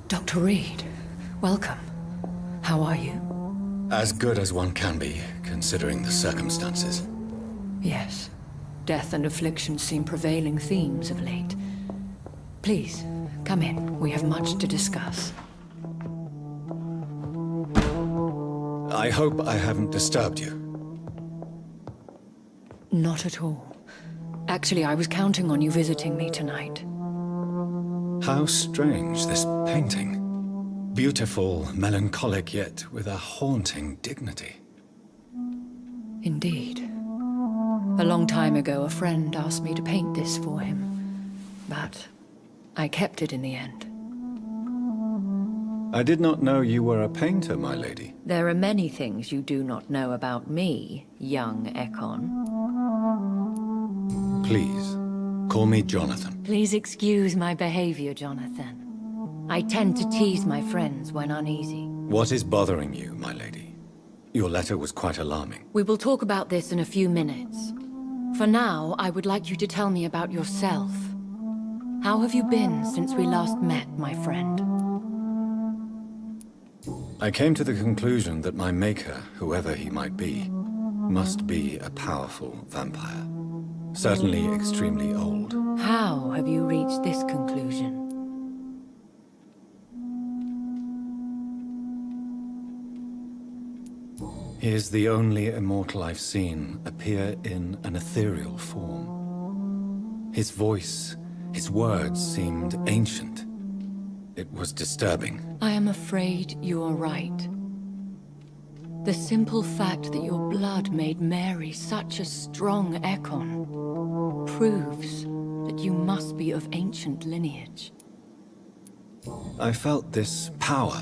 Dr. Reed, welcome. How are you? As good as one can be, considering the circumstances. Yes. Death and affliction seem prevailing themes of late. Please, come in. We have much to discuss. I hope I haven't disturbed you. Not at all. Actually, I was counting on you visiting me tonight. How strange, this painting. Beautiful, melancholic, yet with a haunting dignity. Indeed. A long time ago, a friend asked me to paint this for him, but I kept it in the end. I did not know you were a painter, my lady. There are many things you do not know about me, young Ekon. Please, call me Jonathan. Please excuse my behavior, Jonathan. I tend to tease my friends when uneasy. What is bothering you, my lady? Your letter was quite alarming. We will talk about this in a few minutes. For now, I would like you to tell me about yourself. How have you been since we last met, my friend? I came to the conclusion that my maker, whoever he might be, must be a powerful vampire. Certainly extremely old. How have you reached this conclusion? He is the only immortal I've seen appear in an ethereal form. His voice, his words seemed ancient. It was disturbing. I am afraid you are right. The simple fact that your blood made Mary such a strong Ekon proves that you must be of ancient lineage. I felt this power,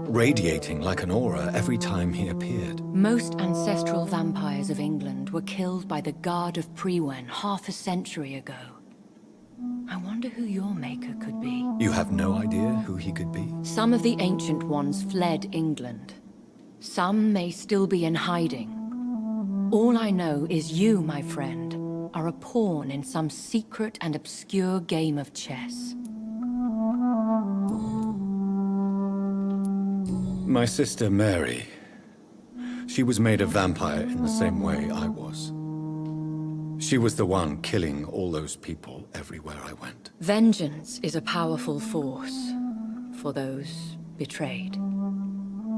radiating like an aura every time he appeared. Most ancestral vampires of England were killed by the Guard of Priwen half a century ago. I wonder who your maker could be. You have no idea who he could be? Some of the ancient ones fled England. Some may still be in hiding. All I know is you, my friend, are a pawn in some secret and obscure game of chess. My sister Mary. She was made a vampire in the same way I was. She was the one killing all those people everywhere I went. Vengeance is a powerful force for those betrayed.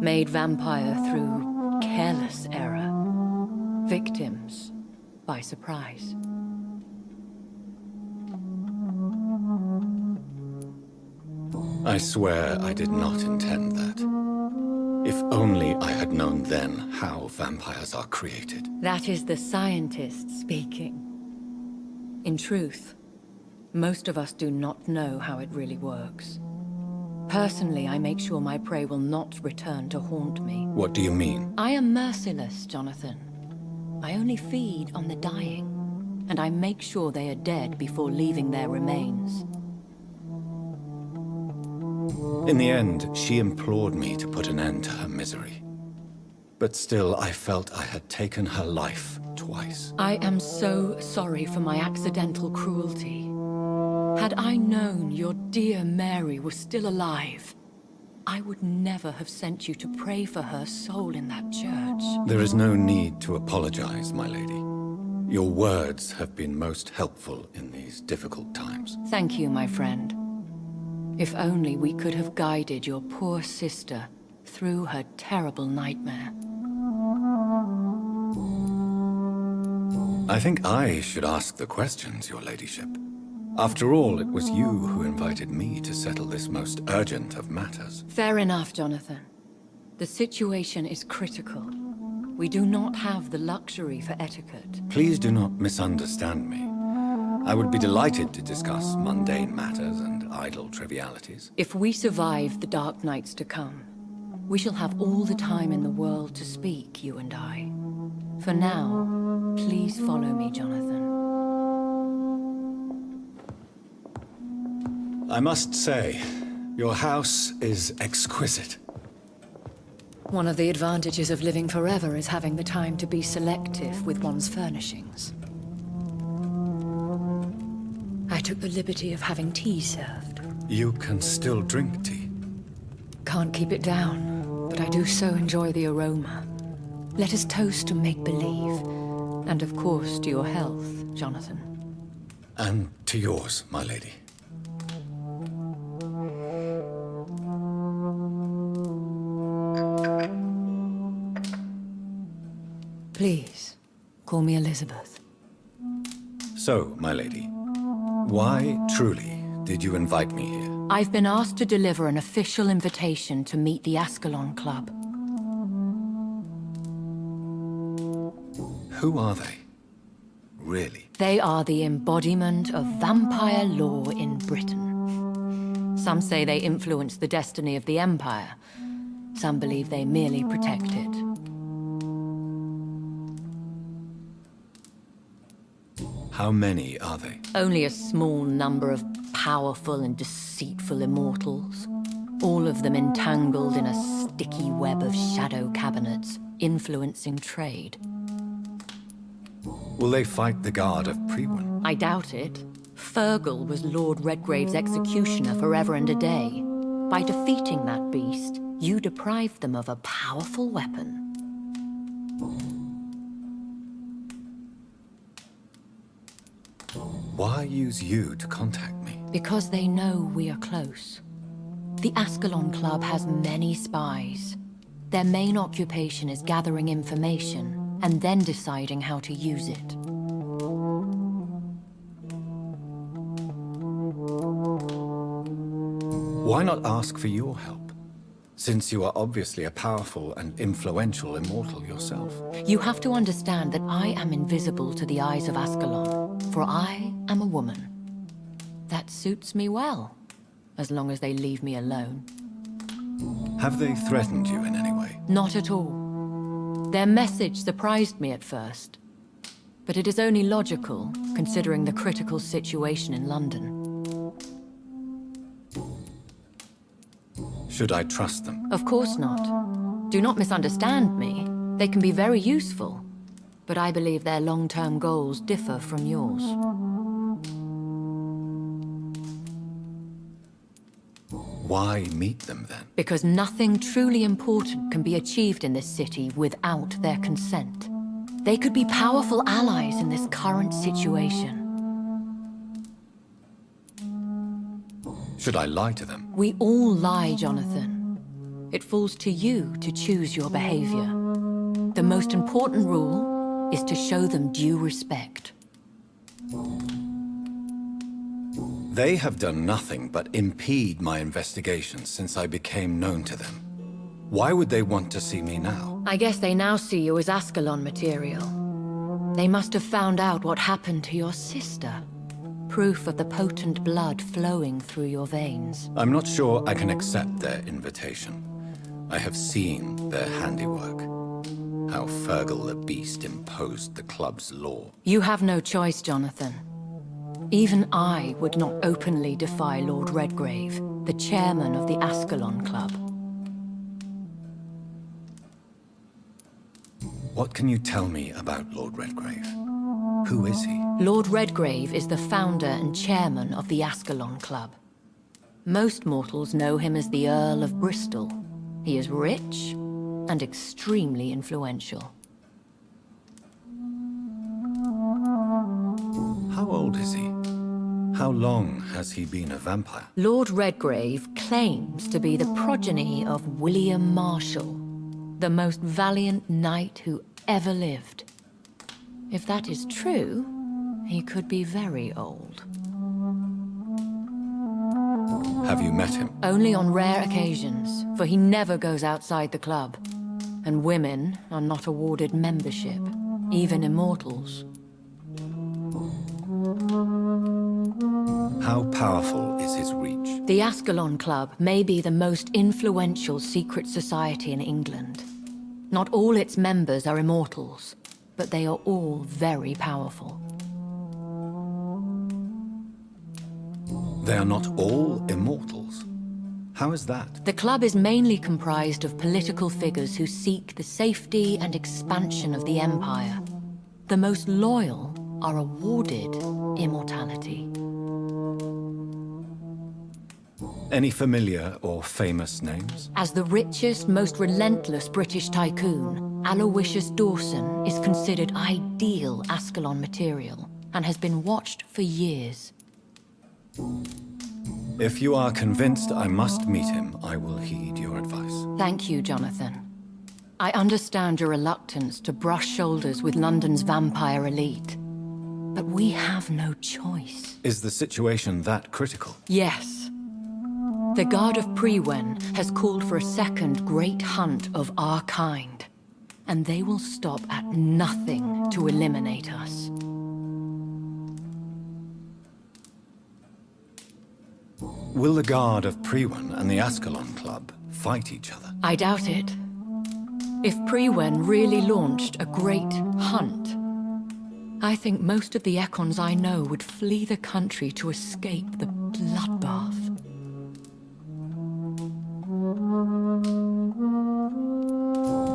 Made vampire through careless error. Victims by surprise. I swear I did not intend that. If only I had known then how vampires are created. That is the scientist speaking. In truth, most of us do not know how it really works. Personally, I make sure my prey will not return to haunt me. What do you mean? I am merciless, Jonathan. I only feed on the dying, and I make sure they are dead before leaving their remains. In the end, she implored me to put an end to her misery. But still, I felt I had taken her life twice. I am so sorry for my accidental cruelty. Had I known your dear Mary was still alive, I would never have sent you to pray for her soul in that church. There is no need to apologize, my lady. Your words have been most helpful in these difficult times. Thank you, my friend. If only we could have guided your poor sister through her terrible nightmare. I think I should ask the questions, your ladyship. After all, it was you who invited me to settle this most urgent of matters. Fair enough, Jonathan. The situation is critical. We do not have the luxury for etiquette. Please do not misunderstand me. I would be delighted to discuss mundane matters and idle trivialities. If we survive the dark nights to come, we shall have all the time in the world to speak, you and I. For now, please follow me, Jonathan. I must say, your house is exquisite. One of the advantages of living forever is having the time to be selective with one's furnishings. I took the liberty of having tea served. You can still drink tea. Can't keep it down, but I do so enjoy the aroma. Let us toast to make-believe. And of course, to your health, Jonathan. And to yours, my lady. Please, call me Elisabeth. So, my lady, why, truly, did you invite me here? I've been asked to deliver an official invitation to meet the Ascalon Club. Who are they? Really? They are the embodiment of vampire law in Britain. Some say they influence the destiny of the Empire. Some believe they merely protect it. How many are they? Only a small number of powerful and deceitful immortals. All of them entangled in a sticky web of shadow cabinets, influencing trade. Will they fight the guard of Priwen? I doubt it. Fergal was Lord Redgrave's executioner forever and a day. By defeating that beast, you deprived them of a powerful weapon. Why use you to contact me? Because they know we are close. The Ascalon Club has many spies. Their main occupation is gathering information and then deciding how to use it. Why not ask for your help? Since you are obviously a powerful and influential immortal yourself. You have to understand that I am invisible to the eyes of Ascalon, for I am a woman. That suits me well, as long as they leave me alone. Have they threatened you in any way? Not at all. Their message surprised me at first. But it is only logical, considering the critical situation in London. Should I trust them? Of course not. Do not misunderstand me. They can be very useful. But I believe their long-term goals differ from yours. Why meet them then? Because nothing truly important can be achieved in this city without their consent. They could be powerful allies in this current situation. Should I lie to them? We all lie, Jonathan. It falls to you to choose your behavior. The most important rule is to show them due respect. They have done nothing but impede my investigations since I became known to them. Why would they want to see me now? I guess they now see you as Ascalon material. They must have found out what happened to your sister. Proof of the potent blood flowing through your veins. I'm not sure I can accept their invitation. I have seen their handiwork. How Fergal the Beast imposed the club's law. You have no choice, Jonathan. Even I would not openly defy Lord Redgrave, the chairman of the Ascalon Club. What can you tell me about Lord Redgrave? Who is he? Lord Redgrave is the founder and chairman of the Ascalon Club. Most mortals know him as the Earl of Bristol. He is rich and extremely influential. How old is he? How long has he been a vampire? Lord Redgrave claims to be the progeny of William Marshall, the most valiant knight who ever lived. If that is true, he could be very old. Have you met him? Only on rare occasions, for he never goes outside the club. And women are not awarded membership, even immortals. How powerful is his reach? The Ascalon Club may be the most influential secret society in England. Not all its members are immortals, but they are all very powerful. They are not all immortals. How is that? The club is mainly comprised of political figures who seek the safety and expansion of the Empire. The most loyal are awarded immortality. Any familiar or famous names? As the richest, most relentless British tycoon, Aloysius Dawson is considered ideal Ascalon material and has been watched for years. If you are convinced I must meet him, I will heed your advice. Thank you, Jonathan. I understand your reluctance to brush shoulders with London's vampire elite. But we have no choice. Is the situation that critical? Yes. The Guard of Prewen has called for a second great hunt of our kind. And they will stop at nothing to eliminate us. Will the Guard of Prewen and the Ascalon Club fight each other? I doubt it. If Prewen really launched a great hunt, I think most of the Ekons I know would flee the country to escape the bloodbath.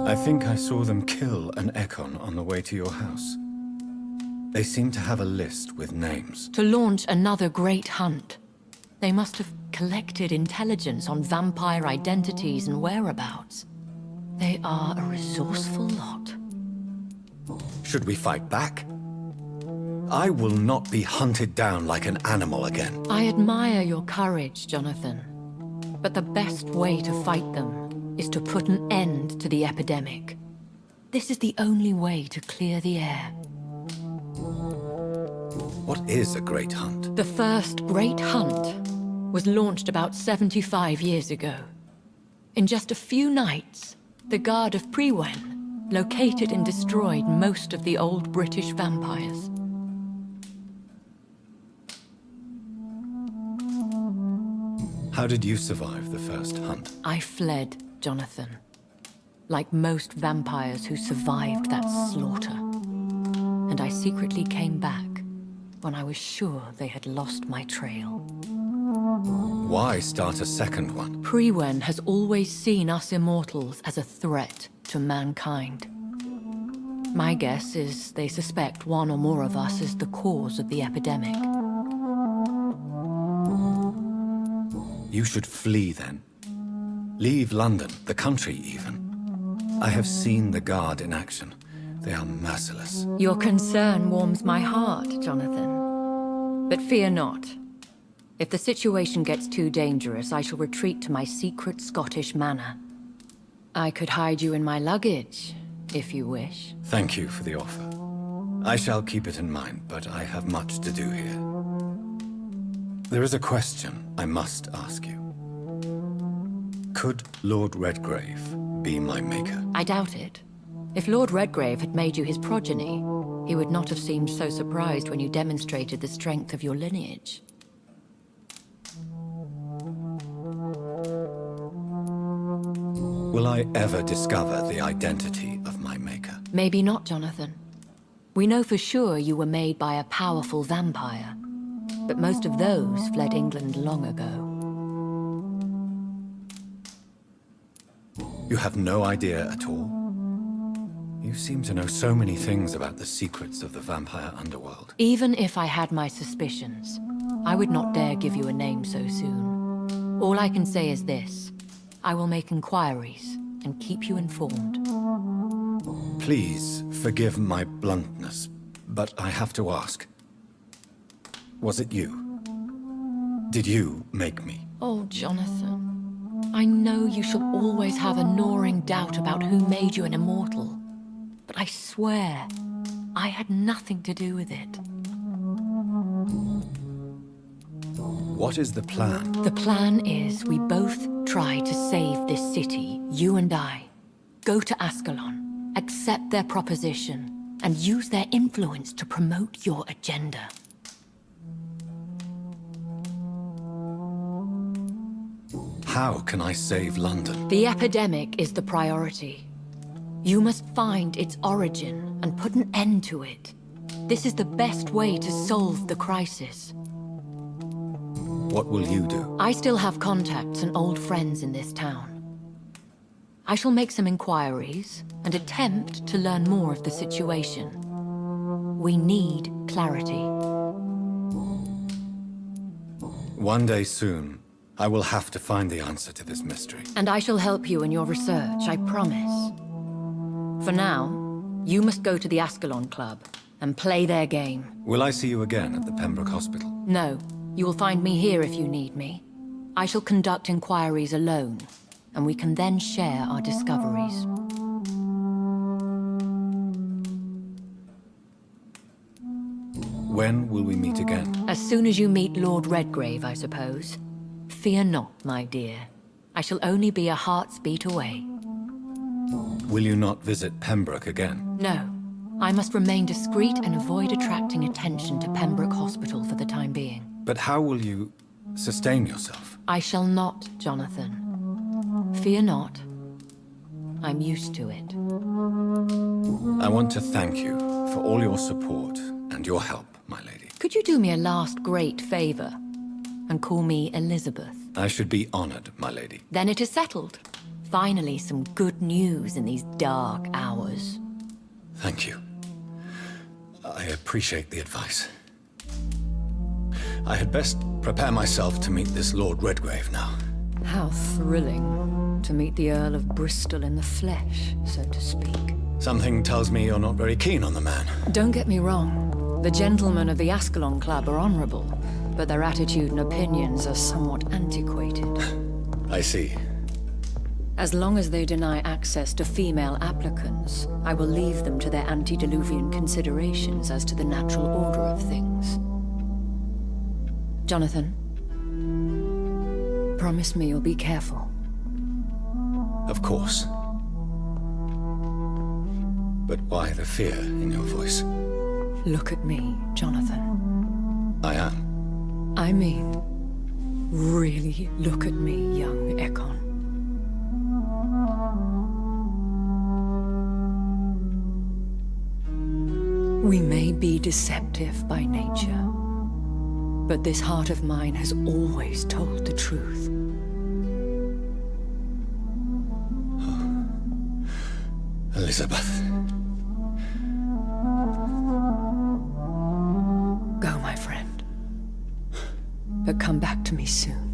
I think I saw them kill an Ekon on the way to your house. They seem to have a list with names. To launch another great hunt, they must have collected intelligence on vampire identities and whereabouts. They are a resourceful lot. Should we fight back? I will not be hunted down like an animal again. I admire your courage, Jonathan. But the best way to fight them is to put an end to the epidemic. This is the only way to clear the air. What is a great hunt? The first great hunt was launched about 75 years ago. In just a few nights, the Guard of Prewen located and destroyed most of the old British vampires. How did you survive the first hunt? I fled, Jonathan. Like most vampires who survived that slaughter. And I secretly came back when I was sure they had lost my trail. Why start a second one? Prewen has always seen us immortals as a threat to mankind. My guess is they suspect one or more of us is the cause of the epidemic. You should flee then. Leave London, the country even. I have seen the Guard in action. They are merciless. Your concern warms my heart, Jonathan. But fear not. If the situation gets too dangerous, I shall retreat to my secret Scottish manor. I could hide you in my luggage, if you wish. Thank you for the offer. I shall keep it in mind, but I have much to do here. There is a question I must ask you. Could Lord Redgrave be my maker? I doubt it. If Lord Redgrave had made you his progeny, he would not have seemed so surprised when you demonstrated the strength of your lineage. Will I ever discover the identity of my maker? Maybe not, Jonathan. We know for sure you were made by a powerful vampire, but most of those fled England long ago. You have no idea at all? You seem to know so many things about the secrets of the vampire underworld. Even if I had my suspicions, I would not dare give you a name so soon. All I can say is this. I will make inquiries and keep you informed. Please forgive my bluntness, but I have to ask. Was it you? Did you make me? Oh, Jonathan. I know you shall always have a gnawing doubt about who made you an immortal. But I swear, I had nothing to do with it. What is the plan? The plan is we both try to save this city, you and I. Go to Ascalon, accept their proposition, and use their influence to promote your agenda. How can I save London? The epidemic is the priority. You must find its origin and put an end to it. This is the best way to solve the crisis. What will you do? I still have contacts and old friends in this town. I shall make some inquiries and attempt to learn more of the situation. We need clarity. One day soon, I will have to find the answer to this mystery. And I shall help you in your research, I promise. For now, you must go to the Ascalon Club and play their game. Will I see you again at the Pembroke Hospital? No, you will find me here if you need me. I shall conduct inquiries alone, and we can then share our discoveries. When will we meet again? As soon as you meet Lord Redgrave, I suppose. Fear not, my dear. I shall only be a heart's beat away. Will you not visit Pembroke again? No. I must remain discreet and avoid attracting attention to Pembroke Hospital for the time being. But how will you sustain yourself? I shall not, Jonathan. Fear not. I'm used to it. I want to thank you for all your support and your help, my lady. Could you do me a last great favor and call me Elisabeth? I should be honored, my lady. Then it is settled. Finally, some good news in these dark hours. Thank you. I appreciate the advice. I had best prepare myself to meet this Lord Redgrave now. How thrilling to meet the Earl of Bristol in the flesh, so to speak. Something tells me you're not very keen on the man. Don't get me wrong. The gentlemen of the Ascalon Club are honorable, but their attitude and opinions are somewhat antiquated. I see. As long as they deny access to female applicants, I will leave them to their antediluvian considerations as to the natural order of things. Jonathan, promise me you'll be careful. Of course. But why the fear in your voice? Look at me, Jonathan. I am. I mean, really look at me, young Ekon. We may be deceptive by nature, but this heart of mine has always told the truth. Elisabeth. Go, my friend. But come back to me soon.